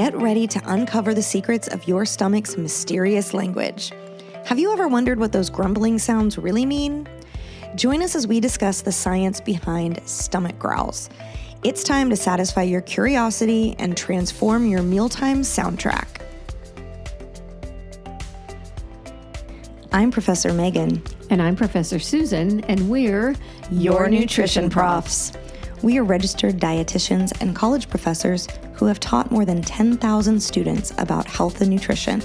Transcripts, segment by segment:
get ready to uncover the secrets of your stomach's mysterious language. Have you ever wondered what those grumbling sounds really mean? Join us as we discuss the science behind stomach growls. It's time to satisfy your curiosity and transform your mealtime soundtrack. I'm Professor Megan. And I'm Professor Susan, and we're your nutrition profs. We are registered dietitians and college professors who have taught more than 10,000 students about health and nutrition.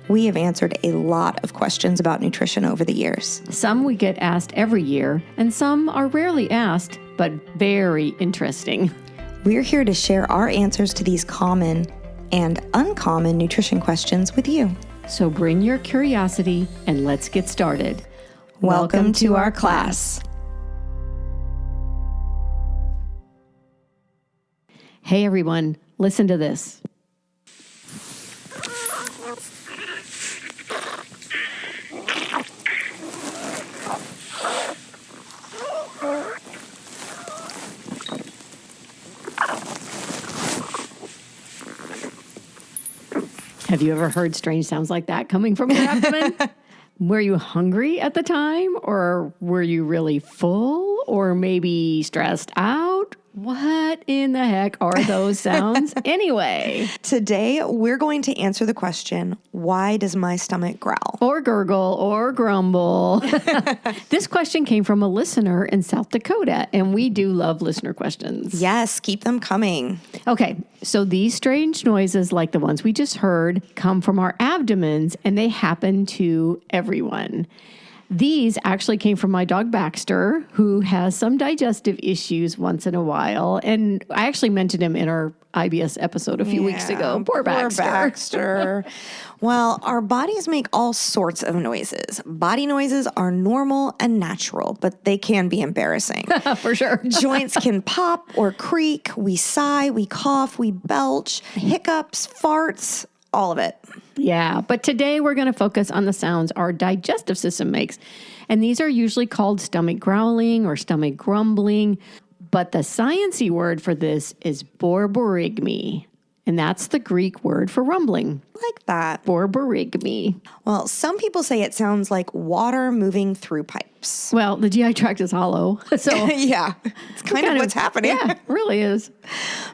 We have answered a lot of questions about nutrition over the years. Some we get asked every year, and some are rarely asked, but very interesting. We're here to share our answers to these common and uncommon nutrition questions with you. So bring your curiosity and let's get started. Welcome to our class. Hey everyone, listen to this. Have you ever heard strange sounds like that coming from your abdomen? Were you hungry at the time, or were you really full, or maybe stressed out? What in the heck are those sounds anyway? Today, we're going to answer the question, why does my stomach growl? Or gurgle, or grumble. This question came from a listener in South Dakota, and we do love listener questions. Yes, keep them coming. Okay, so these strange noises, like the ones we just heard, come from our abdomens, and they happen to everyone. These actually came from my dog Baxter, who has some digestive issues once in a while. And I actually mentioned him in our IBS episode a few weeks ago. Poor Baxter. Well, our bodies make all sorts of noises. Body noises are normal and natural, but they can be embarrassing. For sure. Joints can pop or creak. We sigh, we cough, we belch, hiccups, farts, all of it. Yeah, but today we're going to focus on the sounds our digestive system makes. And these are usually called stomach growling or stomach grumbling. But the sciencey word for this is borborygmi. And that's the Greek word for rumbling. Like that. Borborygmi. Well, some people say it sounds like water moving through pipes. Well, the GI tract is hollow. So yeah, it's kind of what's happening. Yeah, it really is.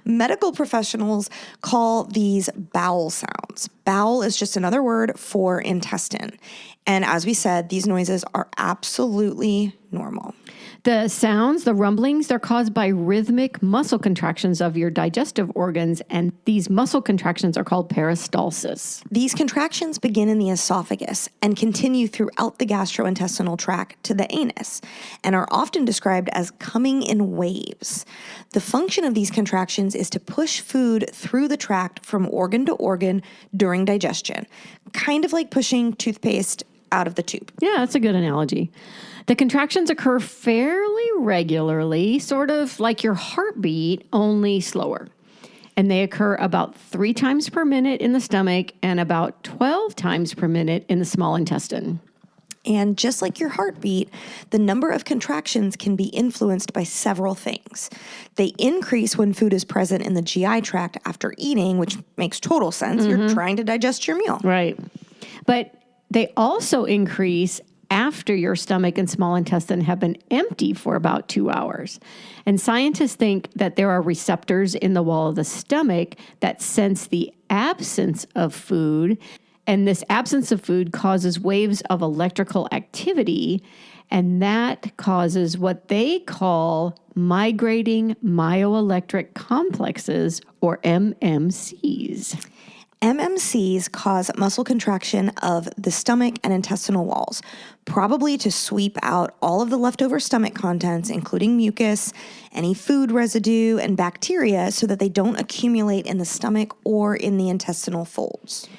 Medical professionals call these bowel sounds. Bowel is just another word for intestine. And as we said, these noises are absolutely normal. The sounds, the rumblings, they're caused by rhythmic muscle contractions of your digestive organs, and these muscle contractions are called peristalsis. These contractions begin in the esophagus and continue throughout the gastrointestinal tract to the anus, and are often described as coming in waves. The function of these contractions is to push food through the tract from organ to organ during digestion, kind of like pushing toothpaste out of the tube. Yeah, that's a good analogy. The contractions occur fairly regularly, sort of like your heartbeat, only slower. And they occur about 3 times per minute in the stomach and about 12 times per minute in the small intestine. And just like your heartbeat, the number of contractions can be influenced by several things. They increase when food is present in the GI tract after eating, which makes total sense. Mm-hmm. You're trying to digest your meal. Right. But they also increase after your stomach and small intestine have been empty for about 2 hours. And scientists think that there are receptors in the wall of the stomach that sense the absence of food. And this absence of food causes waves of electrical activity. And that causes what they call migrating myoelectric complexes, or MMCs. MMCs cause muscle contraction of the stomach and intestinal walls, probably to sweep out all of the leftover stomach contents, including mucus, any food residue, and bacteria, so that they don't accumulate in the stomach or in the intestinal folds.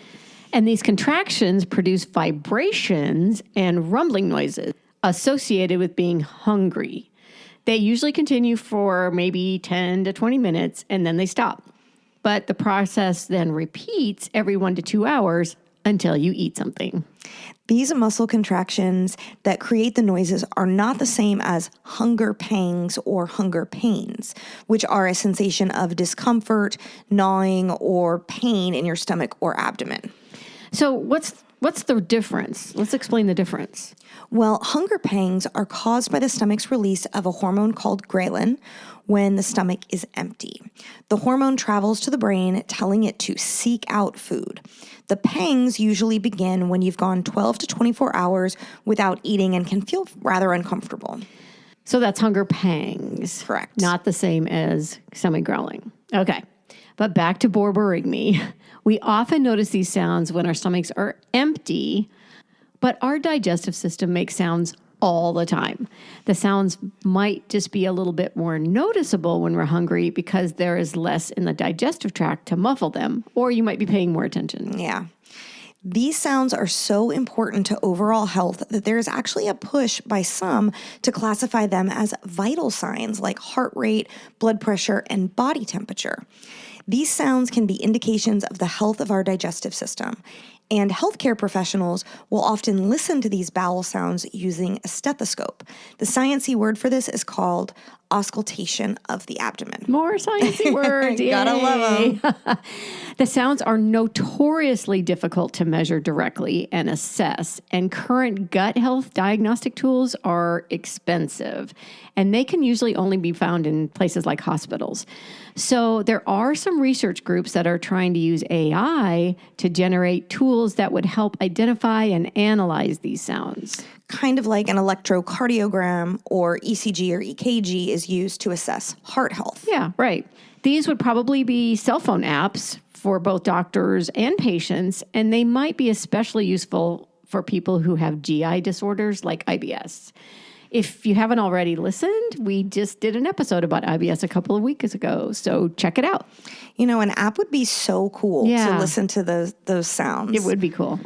And these contractions produce vibrations and rumbling noises associated with being hungry. They usually continue for maybe 10 to 20 minutes, and then they stop. But the process then repeats every 1 to 2 hours until you eat something. These muscle contractions that create the noises are not the same as hunger pangs or hunger pains, which are a sensation of discomfort, gnawing, or pain in your stomach or abdomen. So what's the difference? Let's explain the difference. Well, hunger pangs are caused by the stomach's release of a hormone called ghrelin when the stomach is empty. The hormone travels to the brain, telling it to seek out food. The pangs usually begin when you've gone 12 to 24 hours without eating and can feel rather uncomfortable. So that's hunger pangs. Correct. Not the same as stomach growling. Okay. But back to borboring me. We often notice these sounds when our stomachs are empty, but our digestive system makes sounds all the time. The sounds might just be a little bit more noticeable when we're hungry because there is less in the digestive tract to muffle them, or you might be paying more attention. Yeah. These sounds are so important to overall health that there is actually a push by some to classify them as vital signs like heart rate, blood pressure, and body temperature. These sounds can be indications of the health of our digestive system. And healthcare professionals will often listen to these bowel sounds using a stethoscope. The sciencey word for this is called auscultation of the abdomen. More sciencey words. Gotta love them. The sounds are notoriously difficult to measure directly and assess, and current gut health diagnostic tools are expensive, and they can usually only be found in places like hospitals. So there are some research groups that are trying to use AI to generate tools that would help identify and analyze these sounds. Kind of like an electrocardiogram or ECG or EKG is used to assess heart health. Yeah, right. These would probably be cell phone apps for both doctors and patients, and they might be especially useful for people who have GI disorders like IBS. If you haven't already listened, we just did an episode about IBS a couple of weeks ago, so check it out. You know, an app would be so cool to listen to those sounds. It would be cool.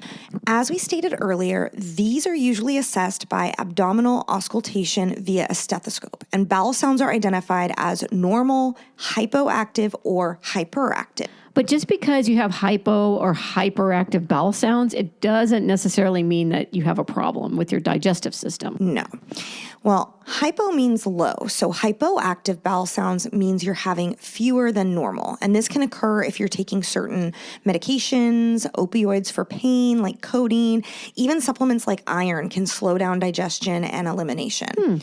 As we stated earlier, these are usually assessed by abdominal auscultation via a stethoscope, and bowel sounds are identified as normal, hypoactive, or hyperactive. But just because you have hypo or hyperactive bowel sounds, it doesn't necessarily mean that you have a problem with your digestive system. No. Well, hypo means low, so hypoactive bowel sounds means you're having fewer than normal. And this can occur if you're taking certain medications, opioids for pain like codeine, even supplements like iron can slow down digestion and elimination.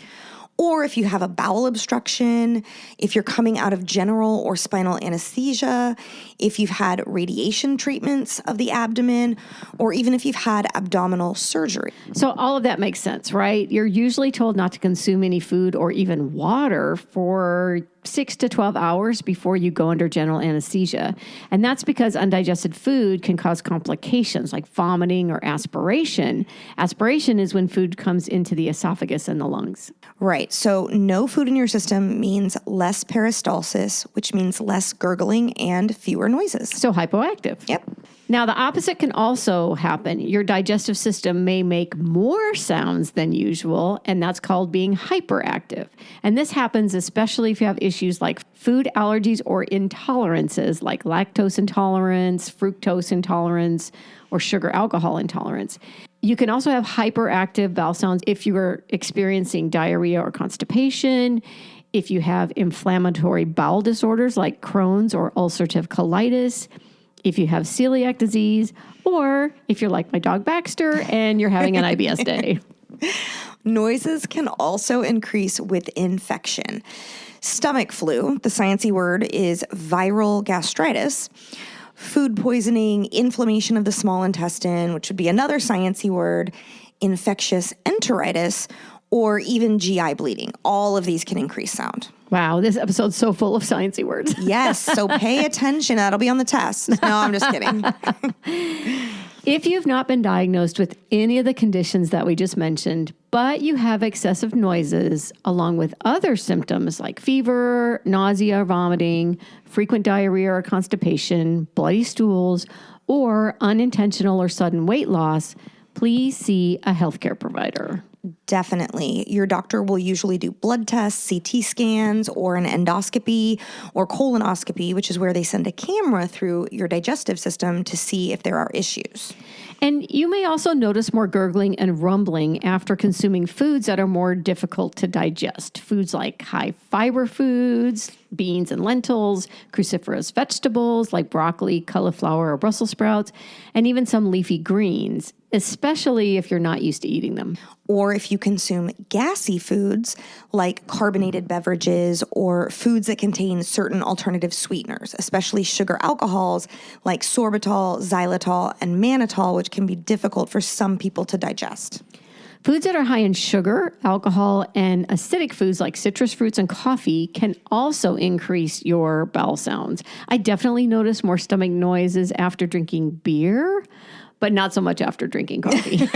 Or if you have a bowel obstruction, if you're coming out of general or spinal anesthesia, if you've had radiation treatments of the abdomen, or even if you've had abdominal surgery. So all of that makes sense, right? You're usually told not to consume any food or even water for 6 to 12 hours before you go under general anesthesia. And that's because undigested food can cause complications like vomiting or aspiration. Aspiration is when food comes into the esophagus and the lungs. Right. So no food in your system means less peristalsis, which means less gurgling and fewer noises. So hypoactive. Yep. Now, the opposite can also happen. Your digestive system may make more sounds than usual, and that's called being hyperactive. And this happens especially if you have issues like food allergies or intolerances like lactose intolerance, fructose intolerance, or sugar alcohol intolerance. You can also have hyperactive bowel sounds if you are experiencing diarrhea or constipation, if you have inflammatory bowel disorders like Crohn's or ulcerative colitis, if you have celiac disease, or if you're like my dog Baxter and you're having an IBS day. Noises can also increase with infection. Stomach flu, the sciencey word is viral gastritis. Food poisoning, inflammation of the small intestine, which would be another sciencey word, infectious enteritis, or even GI bleeding. All of these can increase sound. Wow, this episode's so full of sciencey words. Yes, so pay attention. That'll be on the test. No, I'm just kidding. If you've not been diagnosed with any of the conditions that we just mentioned, but you have excessive noises along with other symptoms like fever, nausea, vomiting, frequent diarrhea or constipation, bloody stools, or unintentional or sudden weight loss, please see a healthcare provider. Definitely. Your doctor will usually do blood tests, CT scans, or an endoscopy or colonoscopy, which is where they send a camera through your digestive system to see if there are issues. And you may also notice more gurgling and rumbling after consuming foods that are more difficult to digest. Foods like high fiber foods, beans and lentils, cruciferous vegetables like broccoli, cauliflower, or Brussels sprouts, and even some leafy greens, especially if you're not used to eating them. Or if you consume gassy foods like carbonated beverages or foods that contain certain alternative sweeteners, especially sugar alcohols like sorbitol, xylitol, and mannitol, which can be difficult for some people to digest. Foods that are high in sugar, alcohol, and acidic foods like citrus fruits and coffee can also increase your bowel sounds. I definitely notice more stomach noises after drinking beer, but not so much after drinking coffee.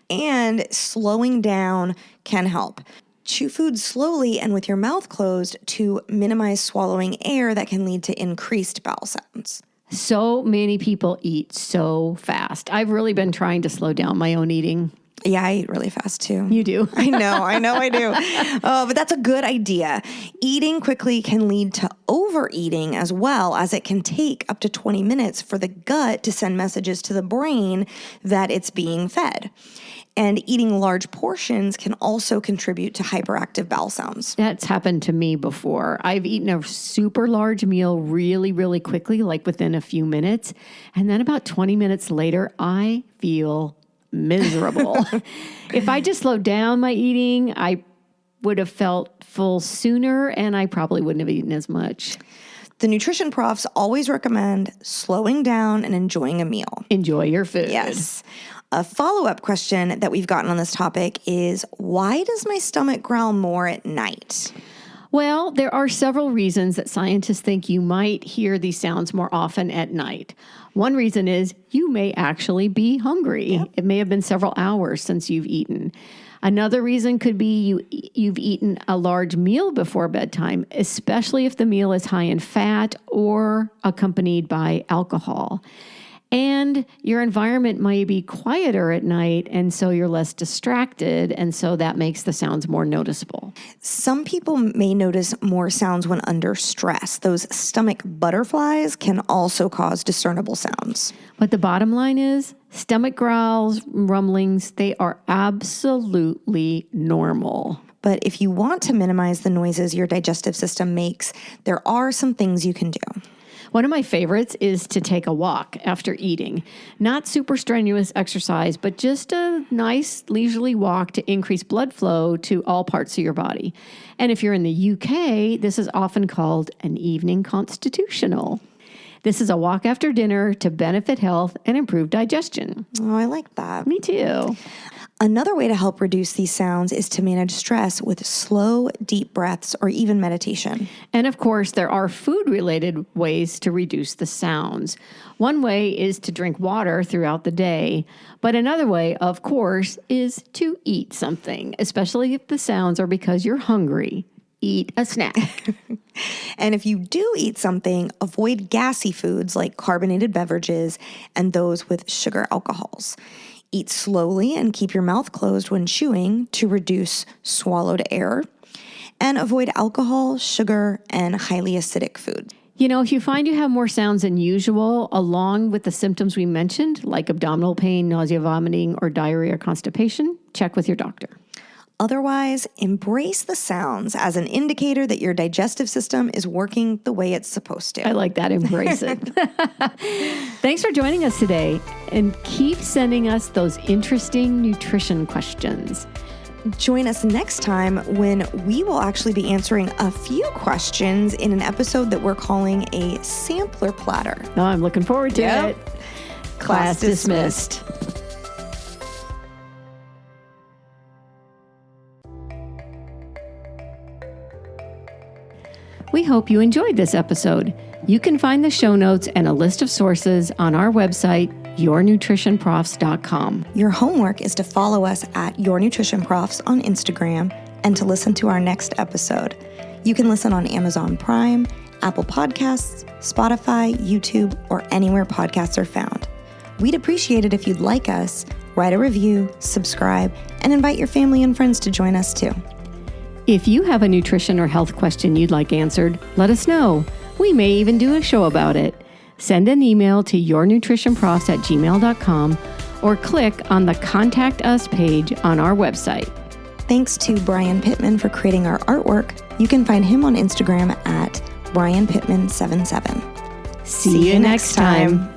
And slowing down can help. Chew food slowly and with your mouth closed to minimize swallowing air that can lead to increased bowel sounds. So many people eat so fast. I've really been trying to slow down my own eating. Yeah, I eat really fast too. You do. I know I do. But that's a good idea. Eating quickly can lead to overeating as well, as it can take up to 20 minutes for the gut to send messages to the brain that it's being fed. And eating large portions can also contribute to hyperactive bowel sounds. That's happened to me before. I've eaten a super large meal really, really quickly, like within a few minutes. And then about 20 minutes later, I feel miserable. If I just slowed down my eating, I would have felt full sooner and I probably wouldn't have eaten as much. The nutrition profs always recommend slowing down and enjoying a meal. Enjoy your food. Yes. A follow-up question that we've gotten on this topic is, why does my stomach growl more at night? Well, there are several reasons that scientists think you might hear these sounds more often at night. One reason is you may actually be hungry. Yep. It may have been several hours since you've eaten. Another reason could be you've eaten a large meal before bedtime, especially if the meal is high in fat or accompanied by alcohol. And your environment may be quieter at night, and so you're less distracted, and so that makes the sounds more noticeable. Some people may notice more sounds when under stress. Those stomach butterflies can also cause discernible sounds. But the bottom line is, stomach growls, rumblings, they are absolutely normal. But if you want to minimize the noises your digestive system makes, there are some things you can do. One of my favorites is to take a walk after eating. Not super strenuous exercise, but just a nice leisurely walk to increase blood flow to all parts of your body. And if you're in the UK, this is often called an evening constitutional. This is a walk after dinner to benefit health and improve digestion. Oh, I like that. Me too. Another way to help reduce these sounds is to manage stress with slow, deep breaths or even meditation. And of course, there are food-related ways to reduce the sounds. One way is to drink water throughout the day, but another way, of course, is to eat something, especially if the sounds are because you're hungry. Eat a snack. And if you do eat something, avoid gassy foods like carbonated beverages and those with sugar alcohols. Eat slowly and keep your mouth closed when chewing to reduce swallowed air. And avoid alcohol, sugar, and highly acidic food. You know, if you find you have more sounds than usual, along with the symptoms we mentioned, like abdominal pain, nausea, vomiting, or diarrhea or constipation, check with your doctor. Otherwise, embrace the sounds as an indicator that your digestive system is working the way it's supposed to. I like that. Embrace it. Thanks for joining us today, and keep sending us those interesting nutrition questions. Join us next time when we will actually be answering a few questions in an episode that we're calling a sampler platter. Oh, I'm looking forward to it. Class dismissed. We hope you enjoyed this episode. You can find the show notes and a list of sources on our website, yournutritionprofs.com. Your homework is to follow us at Your Nutrition Profs on Instagram and to listen to our next episode. You can listen on Amazon Prime, Apple Podcasts, Spotify, YouTube, or anywhere podcasts are found. We'd appreciate it if you'd like us, write a review, subscribe, and invite your family and friends to join us too. If you have a nutrition or health question you'd like answered, let us know. We may even do a show about it. Send an email to yournutritionprofs@gmail.com or click on the Contact Us page on our website. Thanks to Brian Pittman for creating our artwork. You can find him on Instagram at BrianPittman77. See you next time.